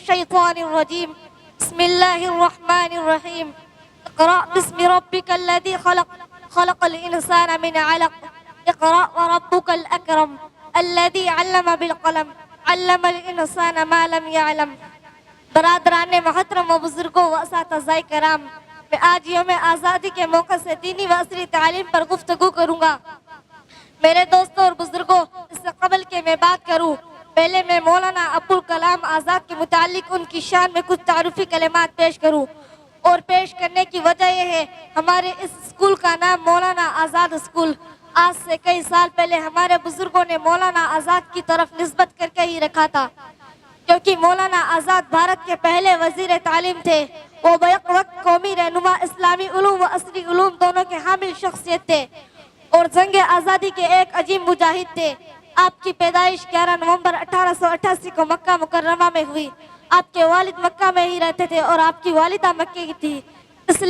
الشيطان الرجيم بسم الله الرحمن الرحيم اقرأ باسم ربك الذي خلق خلق الإنسان من علق اقرأ وربك الأكرم الذي علم بالقلم علم الإنسان ما لم يعلم. برادران محترم و بزرگوں و اساتذہ کرام، میں آج یوم آزادی کے موقع سے دینی و عصری تعلیم پر گفتگو کروں گا. میرے دوستوں اور بزرگوں، اس سے قبل کہ میں بات کروں، پہلے میں مولانا ابوالکلام آزاد کے متعلق ان کی شان میں کچھ تعارفی کلمات پیش کروں. اور پیش کرنے کی وجہ یہ ہے، ہمارے اس اسکول کا نام مولانا آزاد اسکول آج سے کئی سال پہلے ہمارے بزرگوں نے مولانا آزاد کی طرف نسبت کر کے ہی رکھا تھا، کیونکہ مولانا آزاد بھارت کے پہلے وزیر تعلیم تھے. وہ بیک وقت قومی رہنما، اسلامی علوم و عصری علوم دونوں کے حامل شخصیت تھے اور جنگ آزادی کے ایک عظیم مجاہد تھے. آپ کی پیدائش 11 نومبر 1888 کو مکہ مکرمہ میں ہوئی. آپ کے والد مکہ میں ہی رہتے تھے اور آپ کی والدہ مکے کی تھی. اسی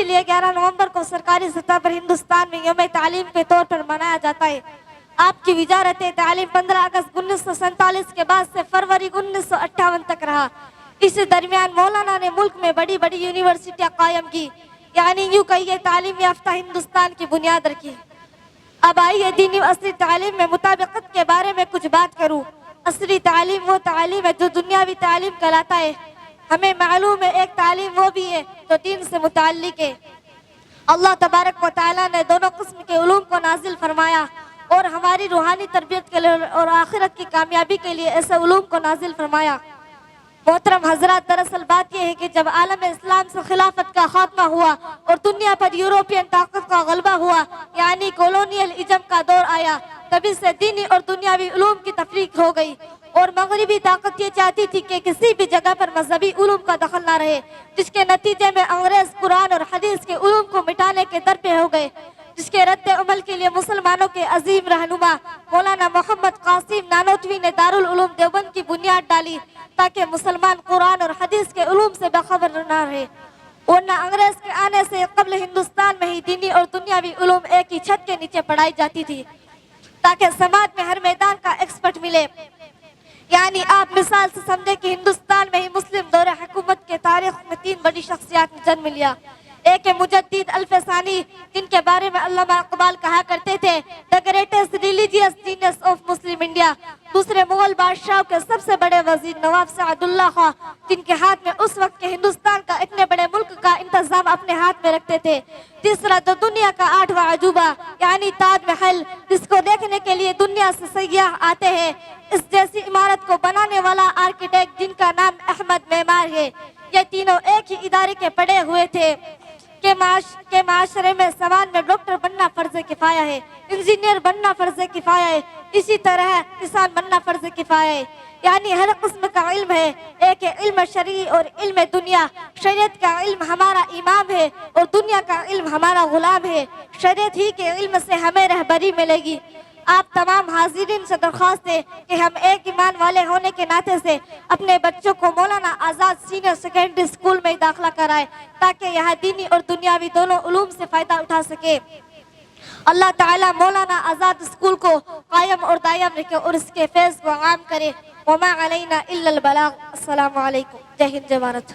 لیے 11 نومبر کو سرکاری سطح پر ہندوستان میں یوم تعلیم کے طور پر منایا جاتا ہے. آپ کی وزارت تعلیم 15 اگست 1947 کے بعد سے فروری 1958 تک رہا. اس درمیان مولانا نے ملک میں بڑی بڑی یونیورسٹیاں قائم کی، یعنی یوں کہیے تعلیم یافتہ ہندوستان کی بنیاد رکھی. اب آئیے دینی و عصری تعلیم میں مطابقت کے بارے میں کچھ بات کروں. عصری تعلیم وہ تعلیم ہے جو دنیاوی تعلیم کہلاتا ہے. ہمیں معلوم ہے ایک تعلیم وہ بھی ہے جو دین سے متعلق ہے. اللہ تبارک و تعالیٰ نے دونوں قسم کے علوم کو نازل فرمایا اور ہماری روحانی تربیت کے لیے اور آخرت کی کامیابی کے لیے ایسے علوم کو نازل فرمایا. محترم حضرات، دراصل بات یہ ہے کہ جب عالم اسلام سے خلافت کا خاتمہ ہوا اور دنیا پر یورپین طاقت کا غلبہ ہوا، یعنی کولونیل ازم کا دور آیا، تبھی سے دینی اور دنیاوی علوم کی تفریق ہو گئی اور مغربی طاقت یہ چاہتی تھی کہ کسی بھی جگہ پر مذہبی علوم کا دخل نہ رہے، جس کے نتیجے میں انگریز قرآن اور حدیث کے علوم کو مٹانے کے در پہ ہو گئے، جس کے رد عمل کے لیے مسلمانوں کے عظیم رہنما مولانا محمد قاسم نانوتوی نے دارالعلوم دیوبند کی بنیاد ڈالی تاکہ مسلمان قرآن اور حدیث کے علوم سے باخبر نہ رہے. ورنہ انگریز کے آنے سے قبل ہندوستان میں ہی دینی اور دنیاوی علوم ایک ہی چھت کے نیچے پڑھائی جاتی تھی تاکہ سماج میں ہر میدان کا ایکسپرٹ ملے. یعنی آپ مثال سے سمجھے کہ ہندوستان میں ہی مسلم دور حکومت کے تاریخ میں 3 بڑی شخصیات نے جنم لیا. ایک ہے مجدد الفسانی، جن کے بارے میں علامہ اقبال کہا کرتے تھے the greatest religious genius of Muslim India. دوسرے مغل بادشاہوں کے سب سے بڑے وزیر نواب سعد اللہ خان، جن کے ہاتھ میں اس وقت کے ہندوستان کا اتنے بڑے ملک کا انتظام اپنے ہاتھ میں رکھتے تھے. تیسرا تو دنیا کا 8واں عجوبہ یعنی تاج محل، جس کو دیکھنے کے لیے دنیا سے سیاح آتے ہیں. اس جیسی عمارت کو بنانے والا آرکیٹیکٹ جن کا نام احمد معمار ہے. یہ تینوں ایک ہی ادارے کے پڑے ہوئے تھے کہ معاشرے میں سماج میں ڈاکٹر بننا فرض کفایہ ہے، انجینئر بننا فرض کفایہ ہے، اسی طرح کسان بننا فرض کفایہ ہے. یعنی ہر قسم کا علم ہے. ایک ہے علم شرعی اور علم دنیا. شریعت کا علم ہمارا امام ہے اور دنیا کا علم ہمارا غلام ہے. شریعت ہی کے علم سے ہمیں رہبری ملے گی. آپ تمام حاضرین سے درخواست ہے کہ ہم ایک ایمان والے ہونے کے ناطے سے اپنے بچوں کو Maulana Azad senior secondary school میں داخلہ کرائے تاکہ یہاں دینی اور دنیاوی دونوں علوم سے فائدہ اٹھا سکے. اللہ تعالیٰ مولانا آزاد اسکول کو قائم اور دائم رکھے اور اس کے فیض کو عام کرے. وما علینا الا البلاغ. السلام علیکم. جے ہند جے بھارت.